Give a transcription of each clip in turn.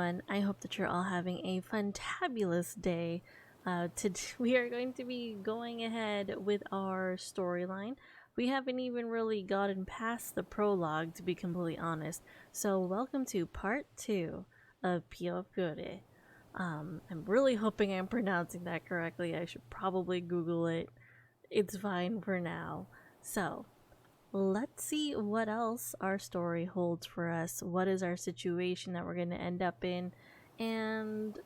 everyone. I hope that you're all having a fantabulous day. We are going to be going ahead with our storyline. We haven't even really gotten past the prologue, to be completely honest. So welcome to part 2 of Piofiore. I'm really hoping I'm pronouncing that correctly. I should probably Google it. It's fine for now. So, let's see what else our story holds for us. What is our situation that we're going to end up in? And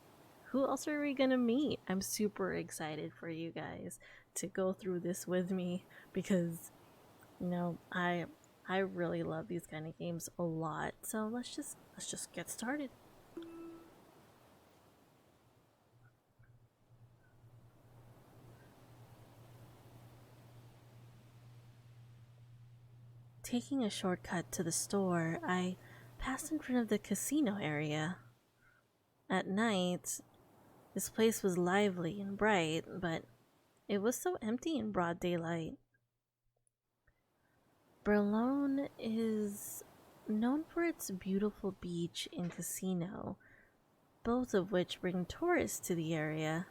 who else are we going to meet? I'm super excited for you guys to go through this with me because, you know, I really love these kind of games a lot. So let's just get started. Taking a shortcut to the store, I passed in front of the casino area. At night, this place was lively and bright, but it was so empty in broad daylight. Berlone is known for its beautiful beach and casino, both of which bring tourists to the area.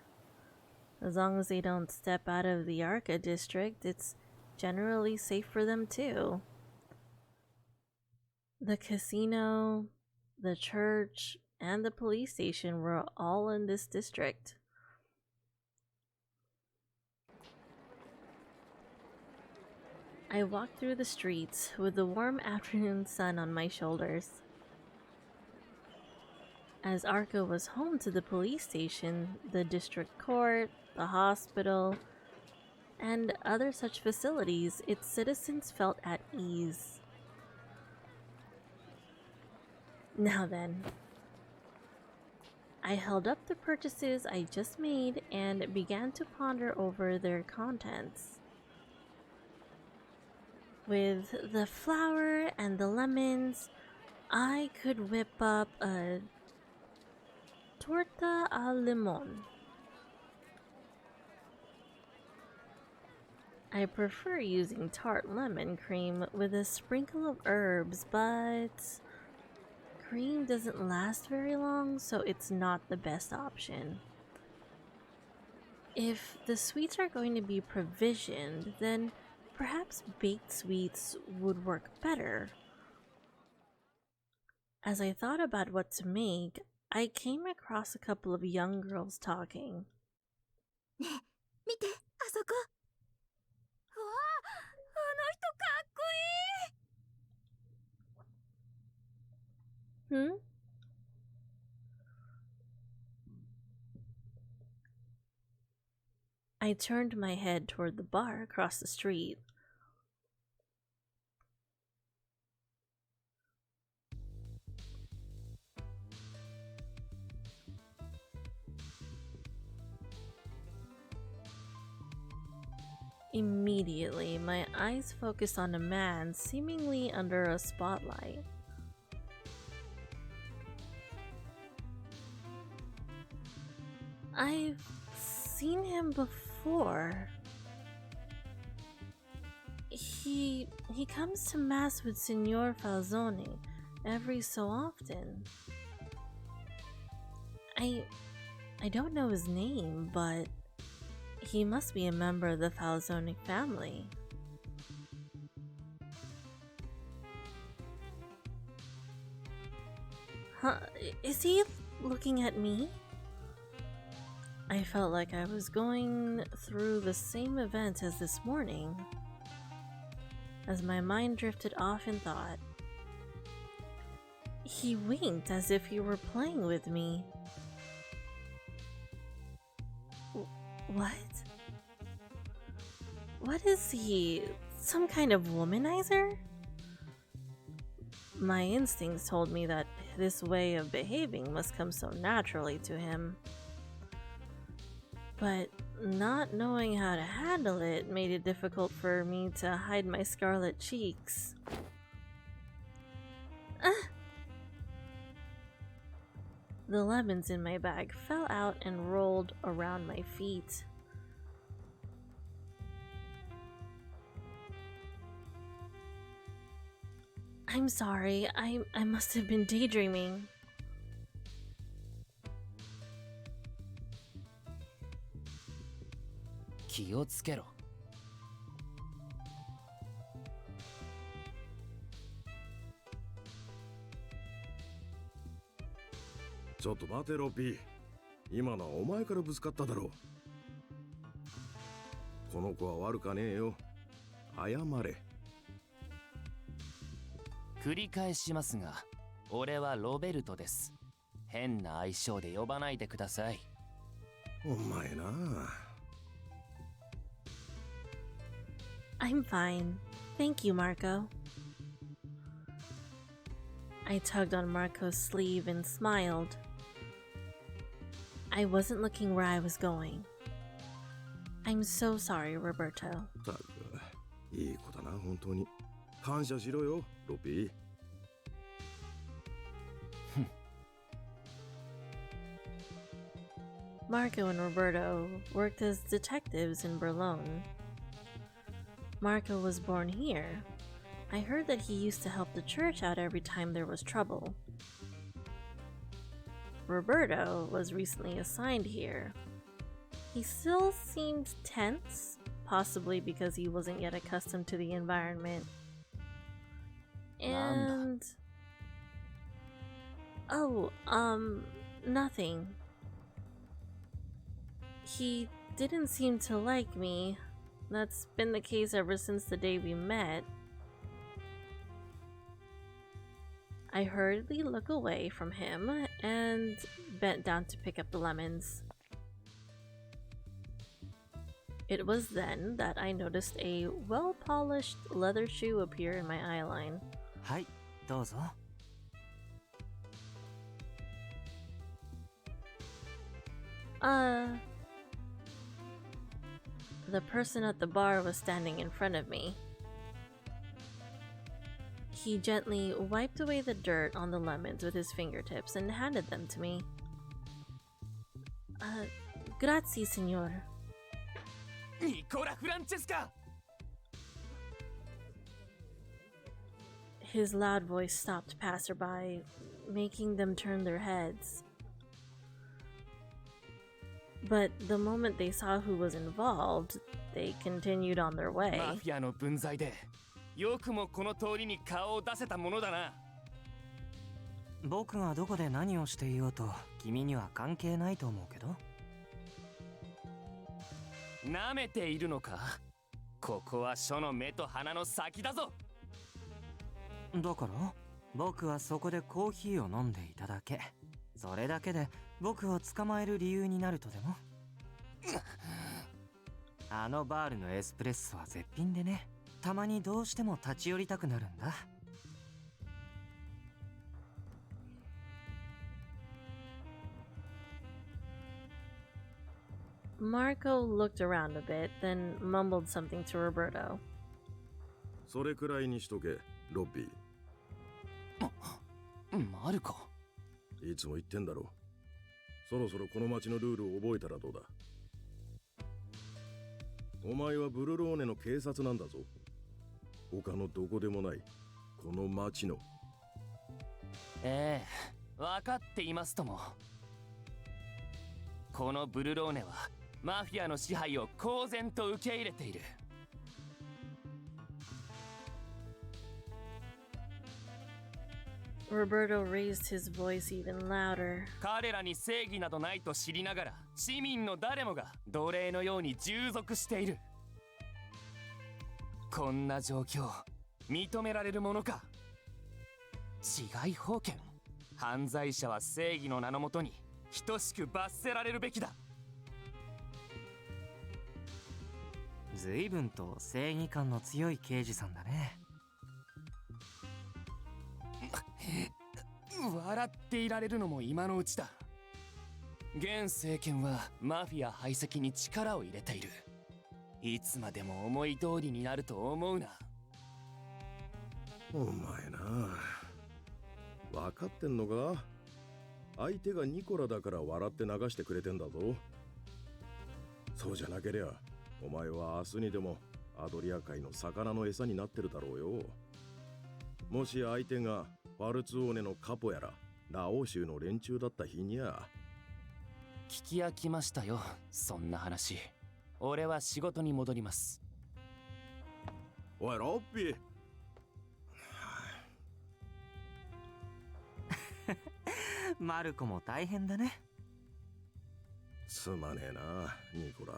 As long as they don't step out of the Arca district, it's generally safe for them too. The casino, the church, and the police station were all in this district. I walked through the streets with the warm afternoon sun on my shoulders. As Arca was home to the police station, the district court, the hospital, and other such facilities, its citizens felt at ease. Now then, I held up the purchases I just made and began to ponder over their contents. With the flour and the lemons, I could whip up a torta al limon. I prefer using tart lemon cream with a sprinkle of herbs, but cream doesn't last very long, so it's not the best option. If the sweets are going to be provisioned, then perhaps baked sweets would work better. As I thought about what to make, I came across a couple of young girls talking. ねえ、見て、あそこ。うわあ、あの人かっこいい。I turned my head toward the bar across the street. Immediately, my eyes focused on a man seemingly under a spotlight. I've seen him before. He comes to mass with Signor Falzoni every so often. I don't know his name, but he must be a member of the Falzoni family. Huh? Is he looking at me? I felt like I was going through the same events as this morning. As my mind drifted off in thought, he winked as if he were playing with me. What? What is he? Some kind of womanizer? My instincts told me that this way of behaving must come so naturally to him. But not knowing how to handle it made it difficult for me to hide my scarlet cheeks. The lemons in my bag fell out and rolled around my feet. I'm sorry, I must have been daydreaming. 気をつけろ。ちょっと待てロピー。今のはお前からぶつかっただろう。この子は悪かねえよ。謝れ。繰り返しますが、俺はロベルトです。変な愛称で呼ばないでください。お前な。I'm fine. Thank you, Marco. I tugged on Marco's sleeve and smiled. I wasn't looking where I was going. I'm so sorry, Roberto. たく、いい子だな、本当に。感謝しろよ、ロピー。Marco and Roberto worked as detectives in Berlin. Marco was born here. I heard that he used to help the church out every time there was trouble. Roberto was recently assigned here. He still seemed tense, possibly because he wasn't yet accustomed to the environment. And... oh, nothing. He didn't seem to like me. That's been the case ever since the day we met. I hurriedly looked away from him and bent down to pick up the lemons. It was then that I noticed a well-polished leather shoe appear in my eyeline. はい、どうぞ。The person at the bar was standing in front of me. He gently wiped away the dirt on the lemons with his fingertips and handed them to me. Grazie, signor. Nicola Francesca! His loud voice stopped passerby, making them turn their heads. But the moment they saw who was involved, they continued on their way. マフィアの分際で、よくもこの通りに顔を出せたものだな。僕がどこで何をしていようと君には関係ないと思うけど。舐めているのか？ここは書の目と鼻の先だぞ。だから僕はそこでコーヒーを飲んでいただけ。それだけで僕を捕まえる理由になるとでも？あのバールのエスプレッソは絶品でね。たまにどうしても立ち寄りたくなるんだ。Marco looked around a bit, then mumbled something to Roberto. それくらいにしとけ、ロビマルコ。ー。いつも言ってんだろ。そろそろこの町のルールを覚えたらどうだ。お前はブルローネの警察なんだぞ。他のどこでもないこの町の。ええ、分かっていますとも。このブルローネはマフィアの支配を公然と受け入れている。Roberto raised his voice even louder. 彼らに正義などないと知りながら、市民の誰もが奴隷のように従属している。こんな状況、認められるものか。治外法権。犯罪者は正義の名のもとに等しく罰せられるべきだ。随分と正義感の強い刑事さんだね。笑っていられるのも今のうちだ。現政権はマフィア排斥に力を入れている。いつまでも思い通りになると思うな。お前な、分かってんのか？相手がニコラだから笑って流してくれてんだぞ。そうじゃなけりゃお前は明日にでもアドリア海の魚の餌になってるだろうよ。もし相手がファルツオーネのカポやらラオウ州の連中だった日にゃ。聞き飽きましたよ、そんな話。俺は仕事に戻ります。おいロッピー。マルコも大変だね。すまねえなニコラ。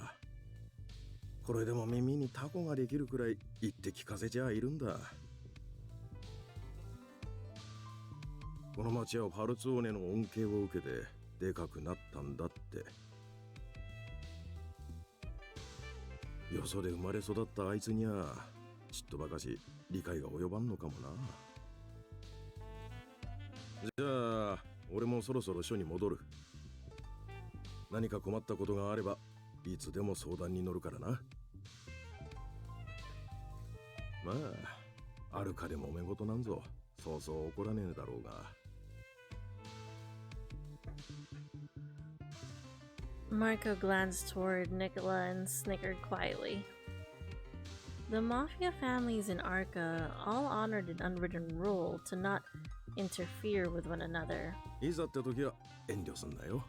これでも耳にタコができるくらい言って聞かせちゃいるんだ。この町はファルツォーネの恩恵を受けてでかくなったんだって。よそで生まれ育ったあいつにはちっとばかし理解が及ばんのかもな。じゃあ俺もそろそろ署に戻る。何か困ったことがあればいつでも相談に乗るからな。まああるかでもめ事なんぞそうそう怒らねえだろうが。Marco glanced toward Nicola and snickered quietly. The mafia families in Arca all honored an unwritten rule to not interfere with one another. いざって時は遠慮すんなよ。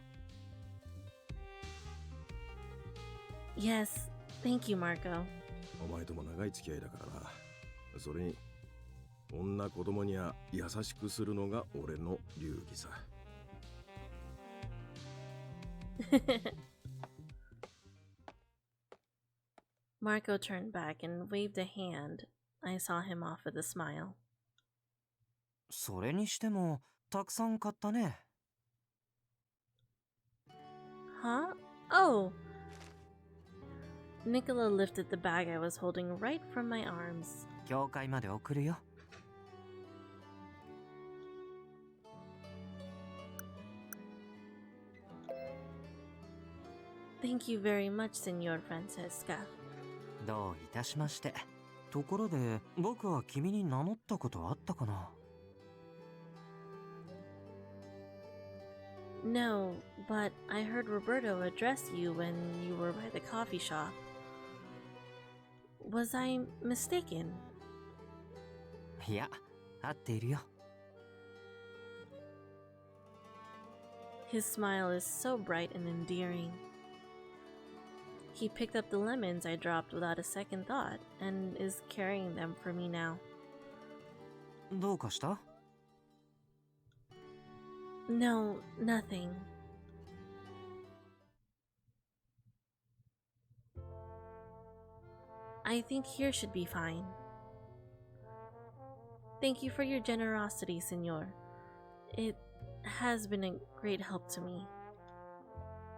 Yes, thank you, Marco. お前とも長い付き合いだからな。それに女子供には優しくするのが俺の流儀さ。Marco turned back and waved a hand. I saw him off with a smile. それにしてもたくさん買ったね。Huh? Oh! Nicola lifted the bag I was holding right from my arms. 教会まで送るよ。Thank you very much, Senor Francesca. どういたしまして。ところで僕は君に名乗ったことあったかな。No, but I heard Roberto address you when you were by the coffee shop. Was I mistaken? いや、合っているよ。His smile is so bright and endearing. He picked up the lemons I dropped without a second thought and is carrying them for me now. どうかした？ No, nothing. I think here should be fine. Thank you for your generosity, Senor. It has been a great help to me.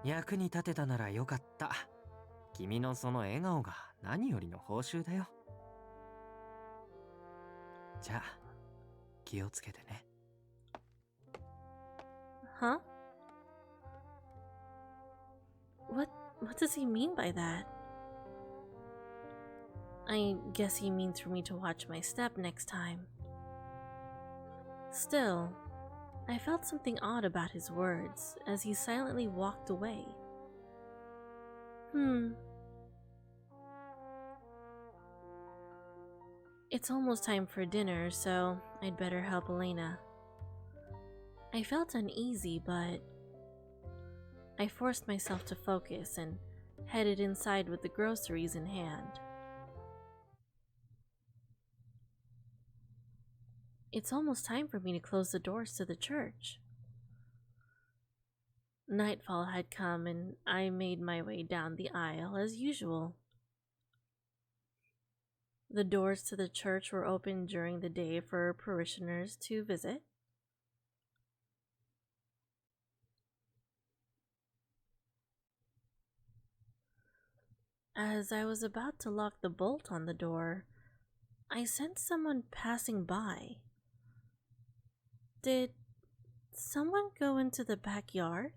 役に立てたならよかった。君のその笑顔が何よりの報酬だよ。じゃあ、気をつけてね。Huh? What does he mean by that? I guess he means for me to watch my step next time. Still, I felt something odd about his words as he silently walked away. It's almost time for dinner, so I'd better help Elena. I felt uneasy, but I forced myself to focus and headed inside with the groceries in hand. It's almost time for me to close the doors to the church. Nightfall had come and I made my way down the aisle as usual. The doors to the church were open during the day for parishioners to visit. As I was about to lock the bolt on the door, I sensed someone passing by. Did someone go into the backyard?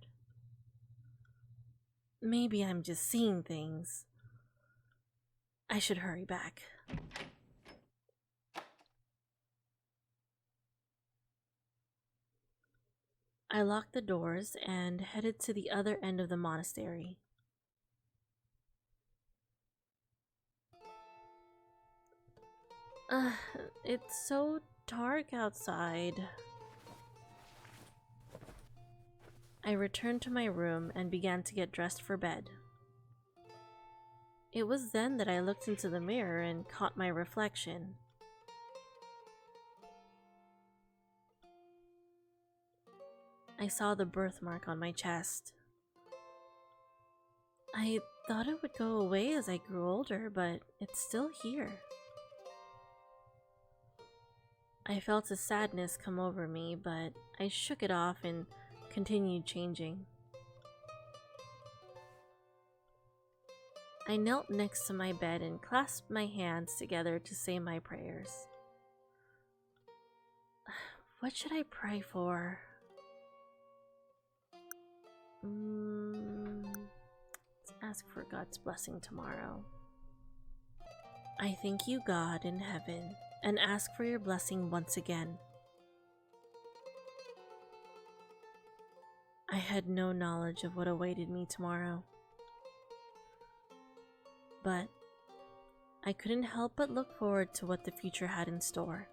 Maybe I'm just seeing things. I should hurry back. I locked the doors and headed to the other end of the monastery. It's so dark outside. I returned to my room and began to get dressed for bed. It was then that I looked into the mirror and caught my reflection. I saw the birthmark on my chest. I thought it would go away as I grew older, but it's still here. I felt a sadness come over me, but I shook it off and continued changing. I knelt next to my bed and clasped my hands together to say my prayers. What should I pray for? Let's ask for God's blessing tomorrow. I thank you, God in heaven, and ask for your blessing once again. I had no knowledge of what awaited me tomorrow, but I couldn't help but look forward to what the future had in store.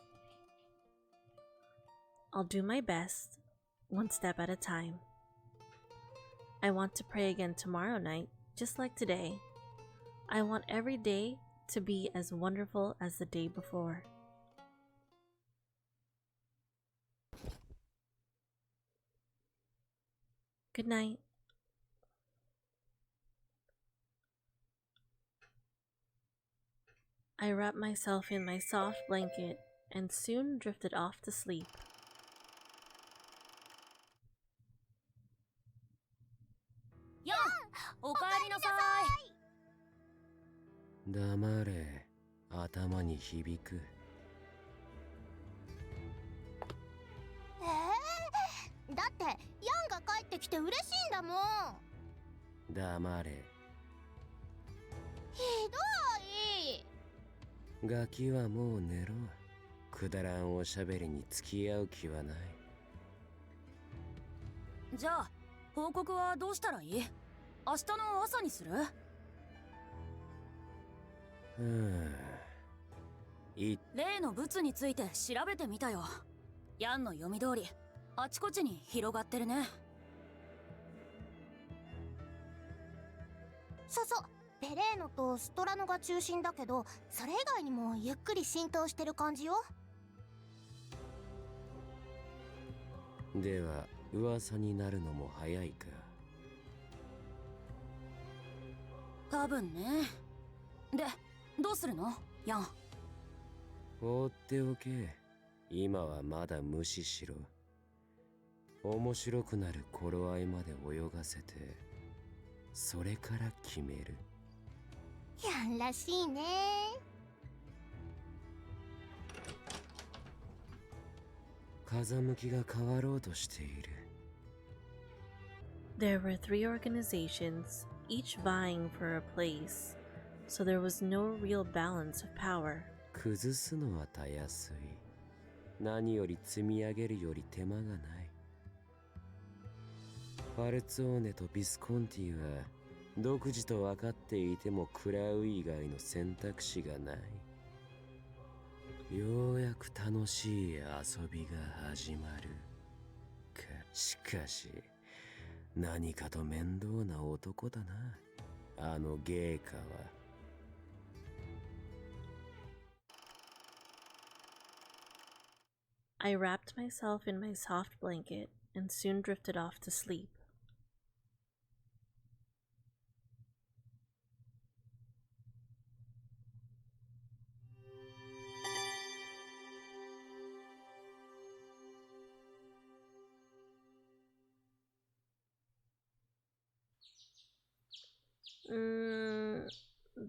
I'll do my best, one step at a time. I want to pray again tomorrow night, just like today. I want every day to be as wonderful as the day before. Good night. I wrapped myself in my soft blanket and soon drifted off to sleep. Yan! おかえりなさい。黙れ、頭に響く。だってヤンが帰ってきて嬉しいんだもん。黙れ。ひどい。ガキはもう寝ろ。くだらんおしゃべりに付き合う気はない。じゃあ報告はどうしたらいい？明日の朝にする？例のブツについて調べてみたよ。ヤンの読み通りあちこちに広がってるね。そうそう、ベレーノとストラノが中心だけど、それ以外にもゆっくり浸透してる感じよ。では噂になるのも早いか。多分ね。で、どうするの？ヤン。放っておけ。今はまだ無視しろ。面白くなる頃合いまで泳がせて、それから決める。ヤンらしいね。風向きが変わろうとしている。There were 3 organizations, each vying for a place, so there was no real balance of power. 崩すのはたやすい。何より積み上げるより手間がない。ファルツォーネとビスコンティは独自と分かっていても食らう以外の選択肢がない。ようやく楽しい遊びが始まるか。しかし何かと面倒な男だな、あのゲーカは。I wrapped myself in my soft blanket and soon drifted off to sleep.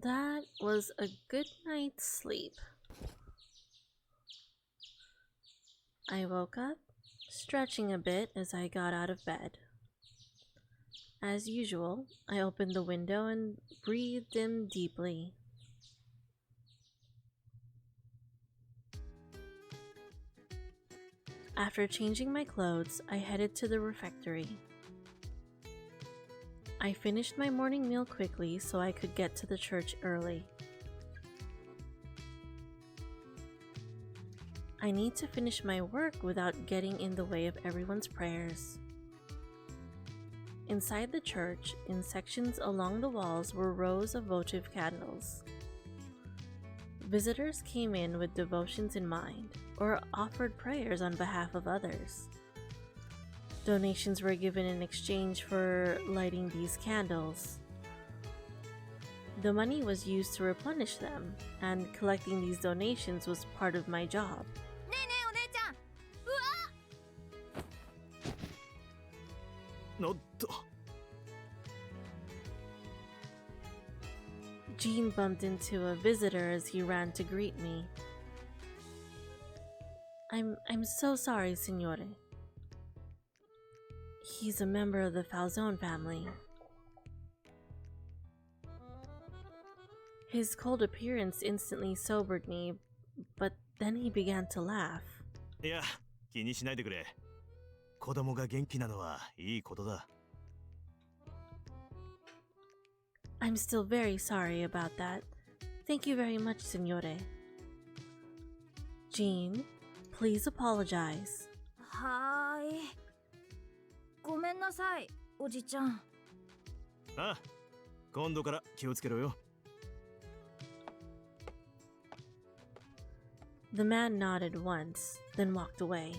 That was a good night's sleep. I woke up, stretching a bit as I got out of bed. As usual, I opened the window and breathed in deeply. After changing my clothes, I headed to the refectory. I finished my morning meal quickly so I could get to the church early. I need to finish my work without getting in the way of everyone's prayers. Inside the church, in sections along the walls, were rows of votive candles. Visitors came in with devotions in mind, or offered prayers on behalf of others. Donations were given in exchange for lighting these candles. The money was used to replenish them, and collecting these donations was part of my job. ねえねえお姉ちゃん、うわっ。おっと。 Jean bumped into a visitor as he ran to greet me. I'm so sorry, signore. He's a member of the Falzone family. His cold appearance instantly sobered me, but then he began to laugh. いや、気にしないでくれ。子供が元気なのはいいことだ。 I'm still very sorry about that. Thank you very much, signore. Jean, please apologize. はーい。ごめんなさい、おじちゃん。ああ、今度から気をつけろよ。 The man nodded once, then walked away.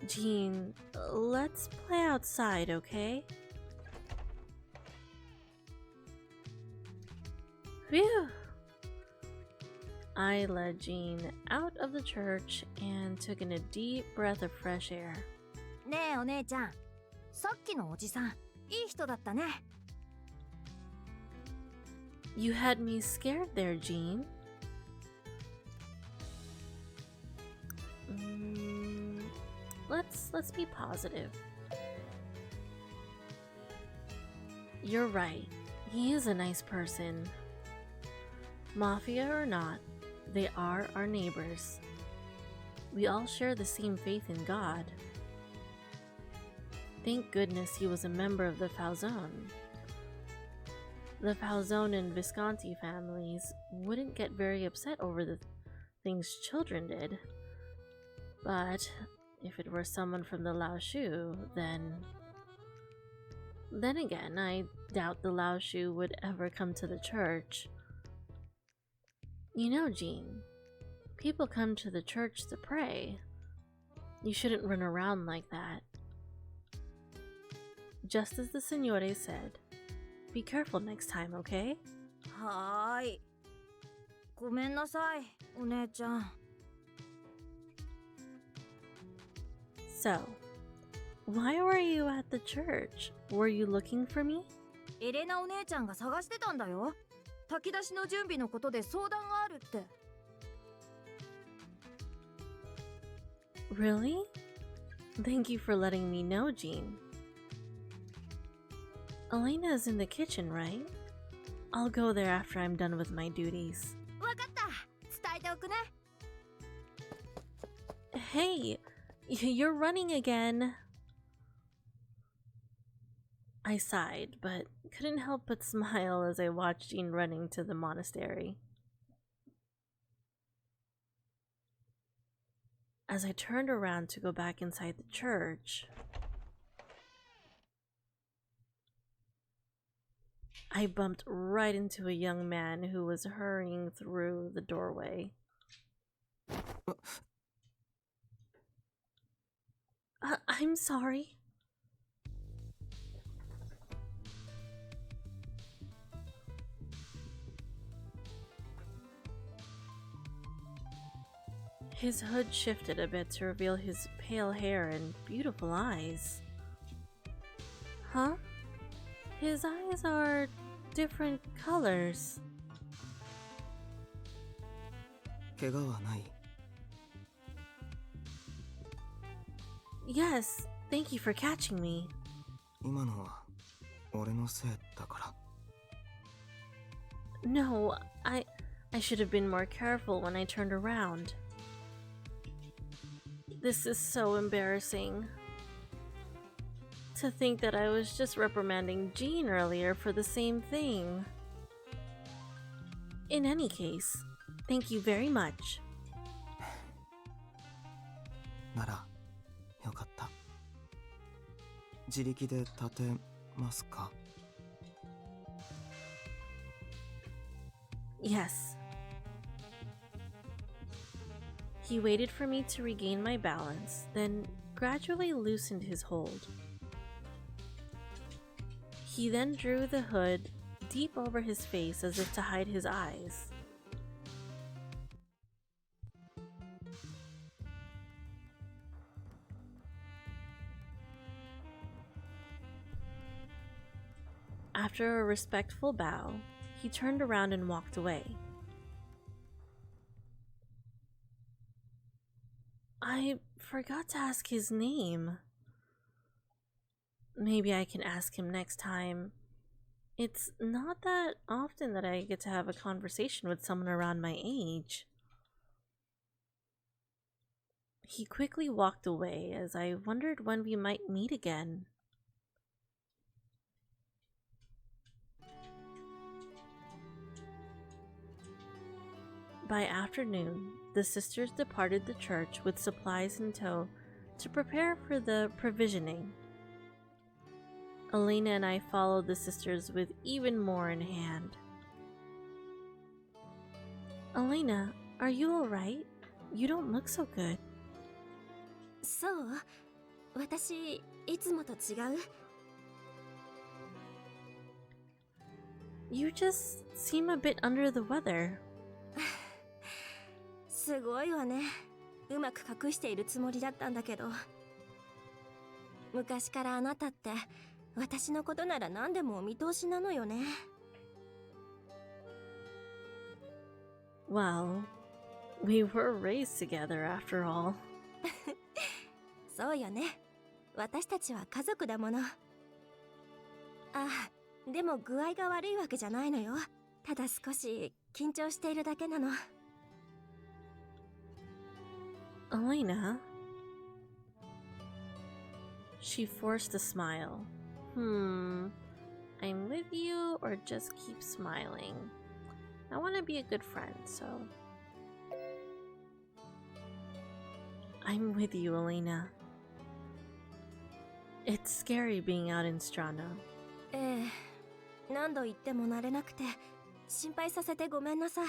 Jean, let's play outside, okay? Phew! I led Jean out of the church and took in a deep breath of fresh air. ねえお姉ちゃん、さっきのおじさん、いい人だったね。You had me scared there, Jean. Let's be positive. You're right. He is a nice person. Mafia or not, they are our neighbors. We all share the same faith in God. Thank goodness he was a member of the Falzone. The Falzone and Visconti families wouldn't get very upset over the things children did. But if it were someone from the Lao Shu, then again, I doubt the Lao Shu would ever come to the church. You know, Jean, people come to the church to pray. You shouldn't run around like that. Just as the signore said, be careful next time, okay? はーい。ごめんなさい、お姉ちゃん。So, why were you at the church? Were you looking for me? エレナお姉ちゃんが探してたんだよ。炊き出しの準備のことで相談があるって。Really? Thank you for letting me know, Jean. Elena is in the kitchen, right? I'll go there after I'm done with my duties. わかった。伝えておくね。Hey, you're running again. I sighed, but couldn't help but smile as I watched Jean running to the monastery. As I turned around to go back inside the church, I bumped right into a young man who was hurrying through the doorway. I'm sorry. His hood shifted a bit to reveal his pale hair and beautiful eyes. Huh? His eyes are different colors. 怪我はない。 Yes, thank you for catching me. 今のは俺のせいだから。 No, I should have been more careful when I turned around. This is so embarrassing. To think that I was just reprimanding Jean earlier for the same thing. In any case, thank you very much. ならよかった。自力で立てますか? Yes. He waited for me to regain my balance, then gradually loosened his hold. He then drew the hood deep over his face as if to hide his eyes. After a respectful bow, he turned around and walked away. I forgot to ask his name. Maybe I can ask him next time. It's not that often that I get to have a conversation with someone around my age. He quickly walked away as I wondered when we might meet again. By afternoon, the sisters departed the church with supplies in tow to prepare for the provisioning. Elena and I followed the sisters with even more in hand. Elena, are you alright? You don't look so good. そう、私いつもと違う。You just seem a bit under the weather. すごいわね。うまく隠しているつもりだったんだけど。昔からあなたって私のことなら何でもお見通しなのよね。Well, we were raised together after all. そうよね。私たちは家族だもの。あ、でも具合が悪いわけじゃないのよ。ただ少し緊張しているだけなの。Elena? She forced a smile. I'm with you or just keep smiling. I want to be a good friend, so... I'm with you, Elena. It's scary being out in Strana. ええ、何度言っても慣れなくて心配させてごめんなさい。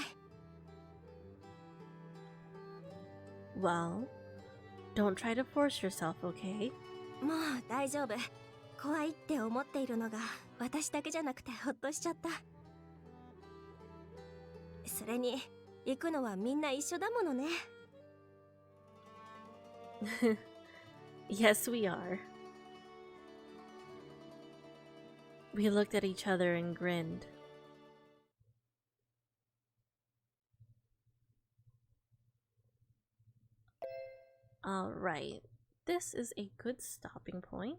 Well, don't try to force yourself, okay? もう大丈夫。怖いって思っているのが私だけじゃなくてほっとしちゃった。それに行くのはみんな一緒だものね。Yes, we are. We looked at each other and grinned. Alright, this is a good stopping point.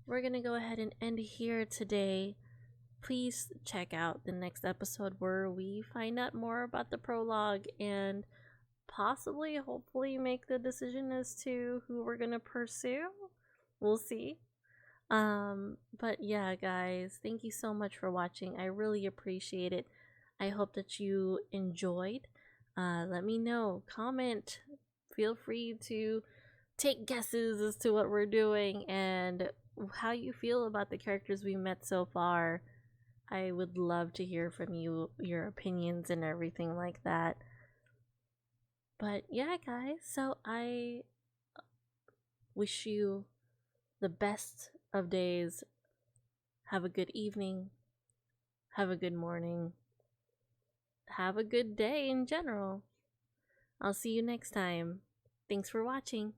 We're gonna go ahead and end here today. Please check out the next episode where we find out more about the prologue and possibly, hopefully, make the decision as to who we're gonna pursue. We'll see. But yeah, guys, thank you so much for watching. I really appreciate it. I hope that you enjoyed. Let me know, comment, feel free to take guesses as to what we're doing and how you feel about the characters we met so far. I would love to hear from you, your opinions and everything like that. But yeah, guys, so I wish you the best of days. Have a good evening. Have a good morning. Have a good day in general. I'll see you next time. Thanks for watching.